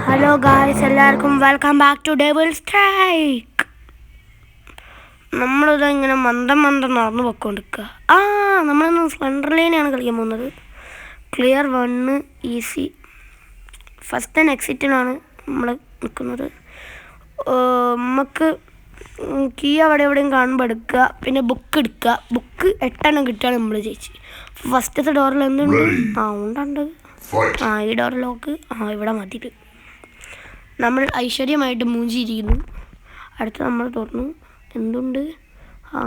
Hello guys, എല്ലാവർക്കും welcome back to double strike. നമ്മളിത് ഇങ്ങനെ മന്ദം നടന്നു പോയിക്കൊണ്ടിരിക്കുക. നമ്മളിന്ന് സ്ലെൻഡർലൈനാണ് കളിക്കാൻ പോകുന്നത്. Clear 1 easy. ഫസ്റ്റ് ആൻഡ് എക്സിറ്റിനാണ് നമ്മൾ നിൽക്കുന്നത്. നമുക്ക് കീ അവിടെ എവിടെയും കാണുമ്പോൾ എടുക്കുക, പിന്നെ ബുക്ക് എടുക്കുക. ബുക്ക് 8 കിട്ടുകയാണ് നമ്മൾ ജയിച്ച്. ഫസ്റ്റത്തെ ഡോറിൽ എന്തുണ്ട്? ഉണ്ട്. ഈ ഡോർ ലോക്ക്. ഇവിടെ മതിൽ. നമ്മൾ ഐശ്വര്യമായിട്ട് മൂഞ്ചിയിരിക്കുന്നു. അടുത്ത് നമ്മൾ തുറന്നു. എന്തുണ്ട്?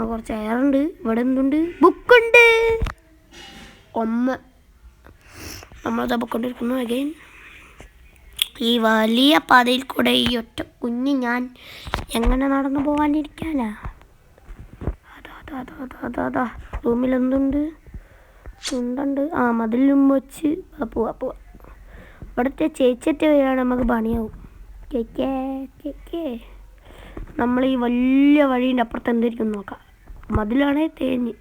കുറച്ച് എയറുണ്ട്. ഇവിടെ എന്തുണ്ട്? ബുക്കുണ്ട്. നമ്മളത് ബുക്കൊണ്ടിരിക്കുന്നു. അഗൈൻ ഈ വലിയ പാതയിൽ കൂടെ ഈ ഒറ്റ കുഞ്ഞ് ഞാൻ എങ്ങനെ നടന്നു പോകാനിരിക്കാനാ? അതാ റൂമിൽ എന്തുണ്ട്? ഉണ്ട്. മതിലും വെച്ച് പോവാ. ഇവിടുത്തെ ചേച്ചിട്ട് വരികയാണ് നമുക്ക് പണിയാവും. നമ്മൾ ഈ വലിയ വഴീൻ്റെ അപ്പുറത്ത് എന്തായിരിക്കും നോക്കാം. മതിലാണേ തേഞ്ഞ്.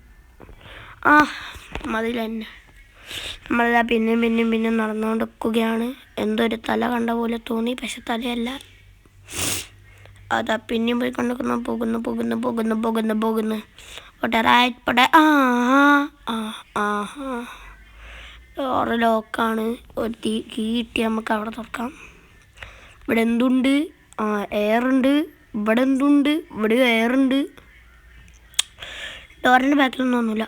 മതിൽ തന്നെ. നമ്മളെല്ലാം പിന്നെയും നടന്നുകൊണ്ടിരിക്കുകയാണ്. എന്തൊരു തല കണ്ട പോലെ തോന്നി, പക്ഷെ തലയല്ല. അതാ പിന്നെയും പോയി പോകുന്നു. ഡോറ് ലോക്കാണ്. ഒരു കീ കിട്ടി നമുക്ക് അവിടെ തുറക്കാം. ഇവിടെ എന്തുണ്ട്? എയറുണ്ട്. ഇവിടെ എന്തുണ്ട്? ഇവിടെ എയറുണ്ട്. ഡോറിൻ്റെ ബാക്കിലൊന്നും ഒന്നുമില്ല.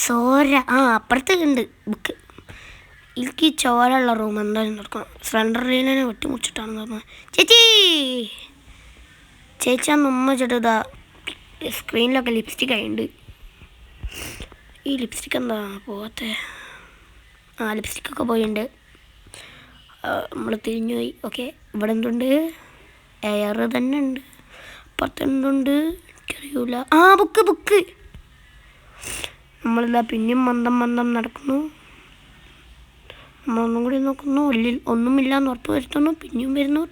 സോര അപ്പുറത്ത് ഉണ്ട് ബുക്ക്. എനിക്ക് ചോരയുള്ള റൂം എന്തായാലും തുറക്കണം. സ്ലെൻഡർലൈനെ വെട്ടിമുറിച്ചിട്ടാണ് തോന്നുന്നത്. ചേച്ചി ഉമ്മ ചേട്ടാ സ്ക്രീനിലൊക്കെ ലിപ്സ്റ്റിക് ആയിട്ടുണ്ട്. ഈ ലിപ്സ്റ്റിക് എന്താ പോവാത്തെ? ലിപ്സ്റ്റിക്കൊക്കെ പോയിട്ടുണ്ട്. നമ്മൾ തിരിഞ്ഞു പോയി. ഓക്കെ, ഇവിടെ എന്തുണ്ട്? എയർ തന്നെ ഉണ്ട്. അപ്പുറത്ത് എന്തുണ്ട്? എനിക്കറിയൂല. ബുക്ക്. നമ്മളിതാ പിന്നെയും മന്ദം നടക്കുന്നു. നമ്മളൊന്നും കൂടി നോക്കുന്നു. ഒന്നുമില്ലാന്ന് ഉറപ്പ് വരുത്തുന്നു. പിന്നെയും വരുന്നു.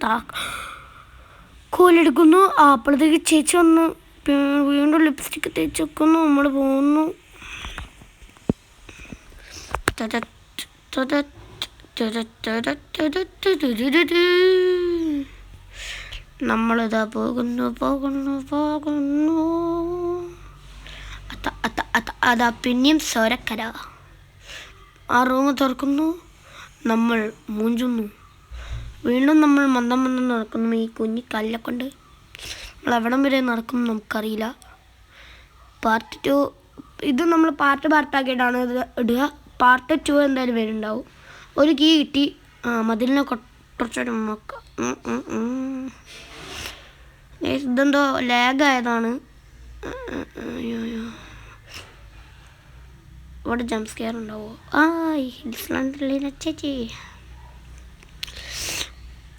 കോലെടുക്കുന്നു. അപ്പോഴത്തേക്ക് ചേച്ചി വന്ന് വീണ്ടും ലിപ്സ്റ്റിക്ക് തേച്ച് വെക്കുന്നു. നമ്മൾ പോകുന്നു. നമ്മളിതാ പോകുന്നു. അതാ പിന്നെയും സോരക്കര. റൂം തുറക്കുന്നു. നമ്മൾ മൂഞ്ചുന്നു. വീണ്ടും നമ്മൾ മന്ദം നടക്കുന്നു. ഈ കുഞ്ഞി കല്ലെ കൊണ്ട് നമ്മൾ എവിടം വരെ നടക്കും നമുക്കറിയില്ല. പാർട്ട് 2 ഇത് നമ്മൾ പാർട്ടാക്കിയിട്ടാണ് ഇത് ഇടുക. പാർട്ട് 2 എന്തായാലും വരുന്നുണ്ടാവും. ഒരു കീ കിട്ടി. മതിലിനെ കുറച്ചൊരു നോക്കാം. ഇതെന്തോ ലാഗായതാണ്. ഇവിടെ ജംപ് സ്കെയർ ഉണ്ടാവോ?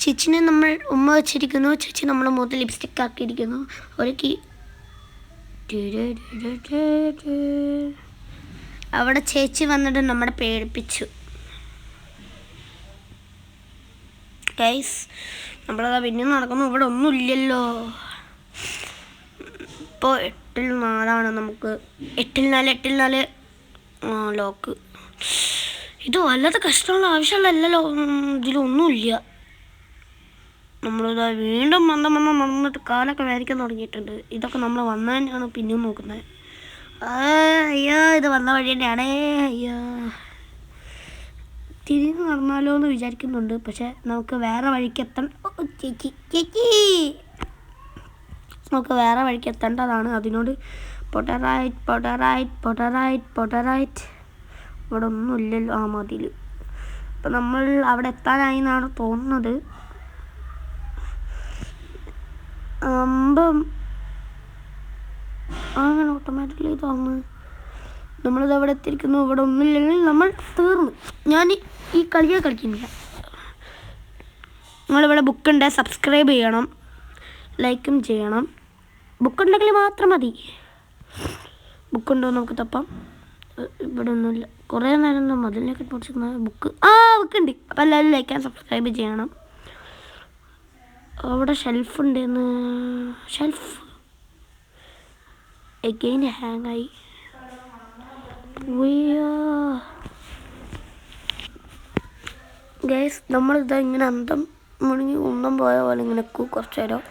ചേച്ചിനെ നമ്മൾ ഉമ്മ വെച്ചിരിക്കുന്നു. ചേച്ചി നമ്മളെ മുഖത്ത് ലിപ്സ്റ്റിക് ആക്കിയിരിക്കുന്നു. ഒരു കീ. അവിടെ ചേച്ചി വന്നിട്ട് നമ്മളെ പേടിപ്പിച്ചു. ഗൈസ്, നമ്മളതാ പിന്നെയും നടക്കുന്നു. ഇവിടെ ഒന്നും ഇല്ലല്ലോ. ഇപ്പോൾ 8-4 നമുക്ക്. 8-4 ലോക്ക്. ഇത് വല്ലാത്ത കഷ്ടമുള്ള ആവശ്യമുള്ളല്ലോ. ഇതിലൊന്നുമില്ല. നമ്മളിതാ വീണ്ടും മന്ദം നടന്നിട്ട് കാലൊക്കെ വേദനിക്കാൻ തുടങ്ങിയിട്ടുണ്ട്. ഇതൊക്കെ നമ്മൾ വന്ന തന്നെയാണ് പിന്നെയും നോക്കുന്നത്. ഇത് വന്ന വഴി തന്നെയാണേ. തിരിഞ്ഞ് നടന്നാലോ എന്ന് വിചാരിക്കുന്നുണ്ട്. പക്ഷെ നമുക്ക് വേറെ വഴിക്ക് ചേച്ചി നമുക്ക് വേറെ വഴിക്ക് എത്തേണ്ടതാണ്. അതിനോട് പൊട്ടറൈറ്റ്. ഇവിടെ ഒന്നും ഇല്ലല്ലോ. മതിൽ. അപ്പം നമ്മൾ അവിടെ എത്താനായി എന്നാണ് തോന്നുന്നത്. അങ്ങനെ ഓട്ടോമാറ്റിക്കലി തോന്നുന്നു. നമ്മളിത് അവിടെ എത്തിയിരിക്കുന്നു. ഇവിടെ ഒന്നുമില്ലെങ്കിൽ നമ്മൾ തീർന്നു. ഞാൻ ഈ കളിയെ കളിക്കുന്നില്ല. നിങ്ങളിവിടെ ബുക്കുണ്ട്, സബ്സ്ക്രൈബ് ചെയ്യണം, ലൈക്കും ചെയ്യണം. ബുക്കുണ്ടെങ്കിൽ മാത്രം മതി. ബുക്കുണ്ടോ നമുക്ക് തപ്പാം. ഇവിടെ ഒന്നുമില്ല. കുറേ നേരം മതിലിനൊക്കെ പൊടിച്ചിരിക്കുന്ന ബുക്കുണ്ട്. അപ്പോൾ എല്ലാവരും ലൈക്ക് ആൻഡ് സബ്സ്ക്രൈബ് ചെയ്യണം. അവിടെ ഷെൽഫുണ്ടെന്ന്. ഷെൽഫ് എഗെയിൻ ഹാങ്ങായി. ഗൈസ് നമ്മളിതാ ഇങ്ങനെ അന്തം മുഴുങ്ങി ഉന്നം പോയ പോലെ ഇങ്ങനെ കുറച്ച് നേരം,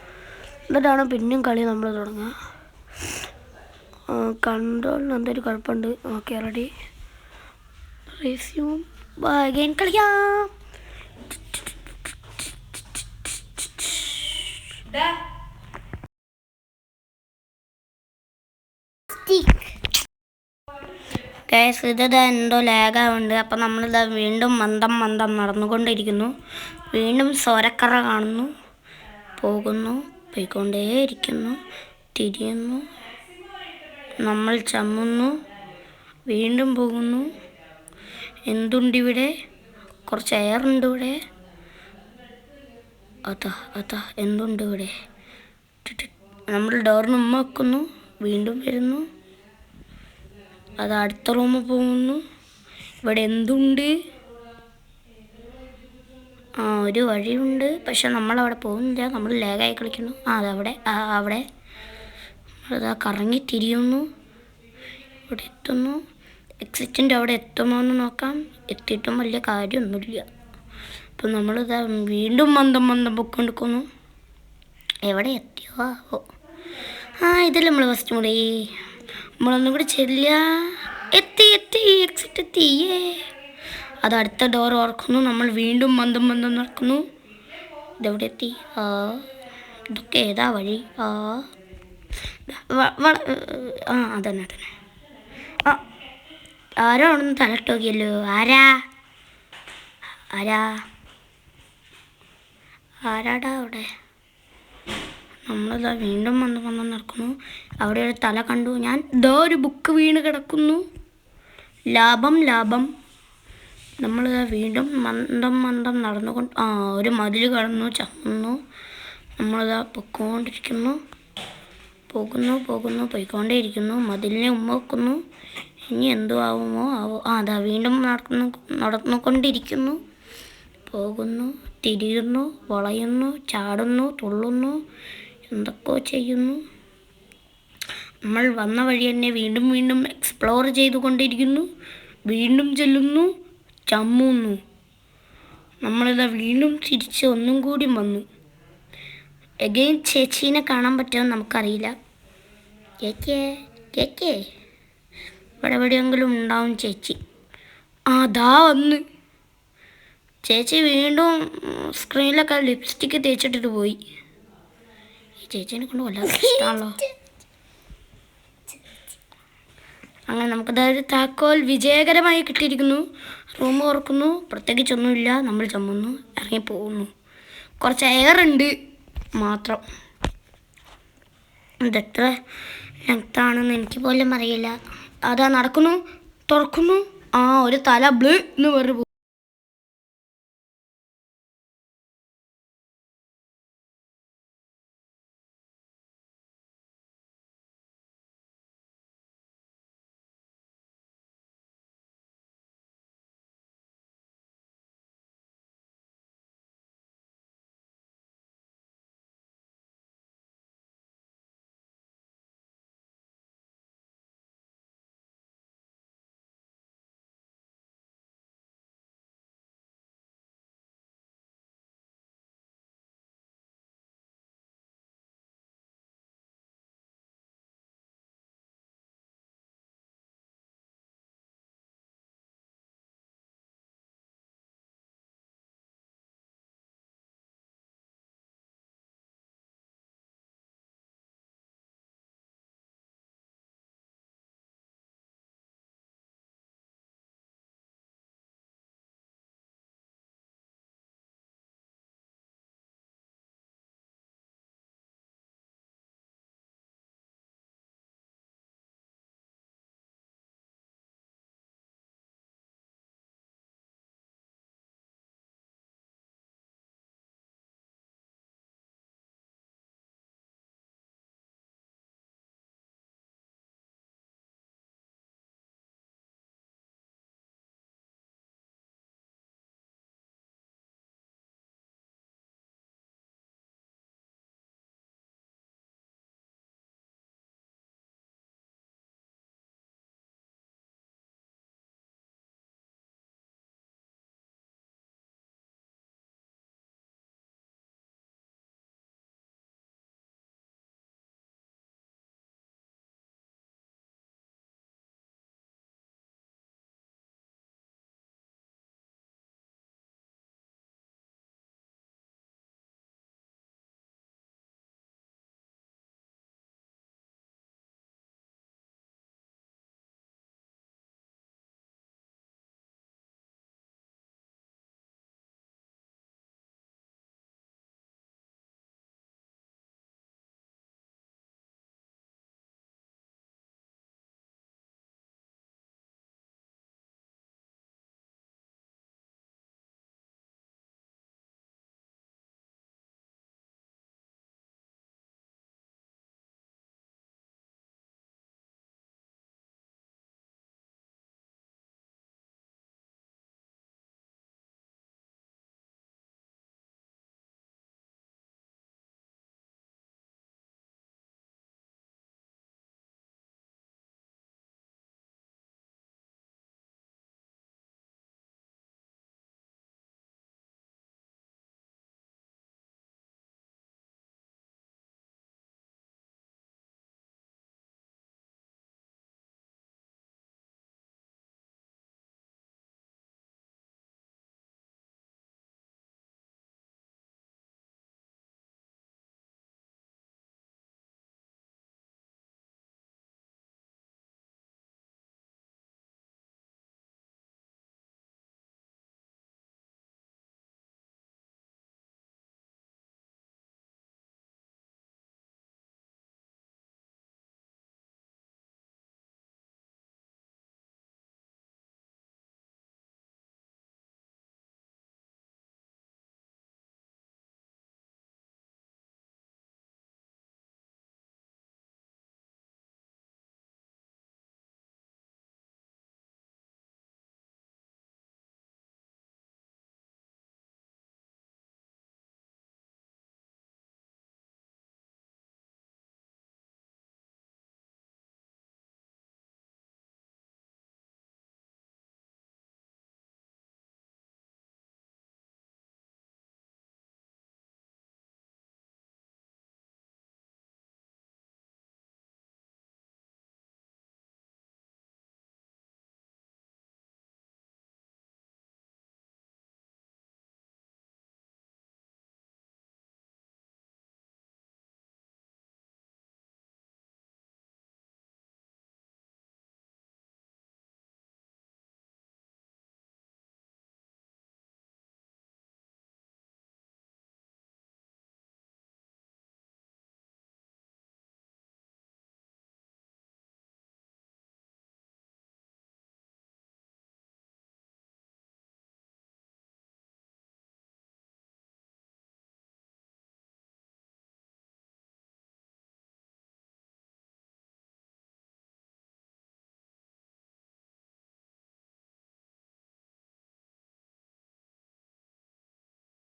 എന്നിട്ടാണ് പിന്നെയും കളി നമ്മൾ തുടങ്ങുക. കൺട്രോളിന് എന്തൊരു കുഴപ്പമുണ്ട്. ഓക്കെ റെഡി, റെസ്യൂം അഗൈൻ കളിക്കാം. ഗൈസ് ഇതാ എന്തോ ലാഗാവുന്നുണ്ട്. അപ്പം നമ്മളിതാ വീണ്ടും മന്ദം നടന്നുകൊണ്ടിരിക്കുന്നു. വീണ്ടും സ്വരക്കറ കാണുന്നു, പോകുന്നു, പോയിക്കൊണ്ടേയിരിക്കുന്നു, തിരിയുന്നു, നമ്മൾ ചമ്മുന്നു, വീണ്ടും പോകുന്നു. എന്തുണ്ടിവിടെ? കുറച്ച് എയറുണ്ട് ഇവിടെ. അതാ എന്തുണ്ട് ഇവിടെ? നമ്മൾ ഡോറിന് ഉമ്മ വെക്കുന്നു, വീണ്ടും വരുന്നു. അത് അടുത്ത റൂമിൽ പോകുന്നു. ഇവിടെ എന്തുണ്ട്? ഒരു വഴിയുണ്ട്, പക്ഷെ നമ്മളവിടെ പോകുന്നില്ല. നമ്മൾ ലാഗായി കളിക്കുന്നു. അതവിടെ അവിടെ അതാ കറങ്ങി തിരിയുന്നു. ഇവിടെ എത്തുന്നു. എക്സിറ്റിൻ്റെ അവിടെ എത്തുമോ എന്ന് നോക്കാം. എത്തിയിട്ടും വലിയ കാര്യമൊന്നുമില്ല. അപ്പം നമ്മളിതാ വീണ്ടും മന്ദം പൊക്കൊണ്ടിരിക്കുന്നു. എവിടെ എത്തിയോ? ഇതിൽ നമ്മൾ ഫസ്റ്റ് മുടി നമ്മളൊന്നും കൂടി ചെല്ലുക. എത്തി എക്സിറ്റ് എത്തിയേ. അത് അടുത്ത ഡോർ ഓർക്കുന്നു. നമ്മൾ വീണ്ടും മന്ദം നടക്കുന്നു. ഇതെവിടെ എത്തി? ഇതൊക്കെ ഏതാ വഴി? അതന്നെ. ആരോ അവിടെ നിന്ന് തലട്ട് നോക്കിയല്ലോ. ആരാടാ അവിടെ? നമ്മളിതാ വീണ്ടും വന്ന് നടക്കുന്നു. അവിടെ ഒരു തല കണ്ടു ഞാൻ. ഇതോ ഒരു ബുക്ക് വീണ് കിടക്കുന്നു. ലാഭം. നമ്മളിതാ വീണ്ടും മന്ദം നടന്നുകൊണ്ട് ഒരു മതിൽ കടന്നു ചമ്മുന്നു. നമ്മളിതാ പൊയ്ക്കൊണ്ടിരിക്കുന്നു. പോയിക്കൊണ്ടേയിരിക്കുന്നു. മതിലിനെ ഉമ്മ വെക്കുന്നു. ഇനി എന്തോ ആവുമോ അതാ വീണ്ടും നടന്നുകൊണ്ടിരിക്കുന്നു. പോകുന്നു, തിരിയുന്നു, വളയുന്നു, ചാടുന്നു, തുള്ളുന്നു, എന്തൊക്കെയോ ചെയ്യുന്നു. നമ്മൾ വന്ന വഴി തന്നെ വീണ്ടും എക്സ്പ്ലോർ ചെയ്തുകൊണ്ടിരിക്കുന്നു. വീണ്ടും ചെല്ലുന്നു, ചമ്മുന്നു. നമ്മളിതാ വീണ്ടും തിരിച്ച് ഒന്നും കൂടി വന്നു. എഗെയിൻ ചേച്ചീനെ കാണാൻ പറ്റുമെന്ന് നമുക്കറിയില്ല. ചേച്ചി ഇവിടെ എവിടെയെങ്കിലും ഉണ്ടാവും ചേച്ചി. അതാ വന്ന്. ചേച്ചി വീണ്ടും സ്ക്രീനിലൊക്കെ ലിപ്സ്റ്റിക്ക് തേച്ചിട്ടിട്ട് പോയി. ഈ ചേച്ചീനെ കൊണ്ട് വല്ലാതെ ഇഷ്ടമാണല്ലോ. അങ്ങനെ നമുക്കതൊരു താക്കോൽ വിജയകരമായി കിട്ടിയിരിക്കുന്നു. റൂം തുറക്കുന്നു. പ്രത്യേകിച്ചൊന്നുമില്ല. നമ്മൾ ചമ്മുന്നു, ഇറങ്ങിപ്പോകുന്നു. കുറച്ച് എയറുണ്ട് മാത്രം. ഇതെത്ര ലെങ്താണെന്ന് എനിക്ക് പോലും അറിയില്ല. അതാ നടക്കുന്നു, തുറക്കുന്നു. ഒരു തല ബ്ലൂ എന്ന് പറഞ്ഞു.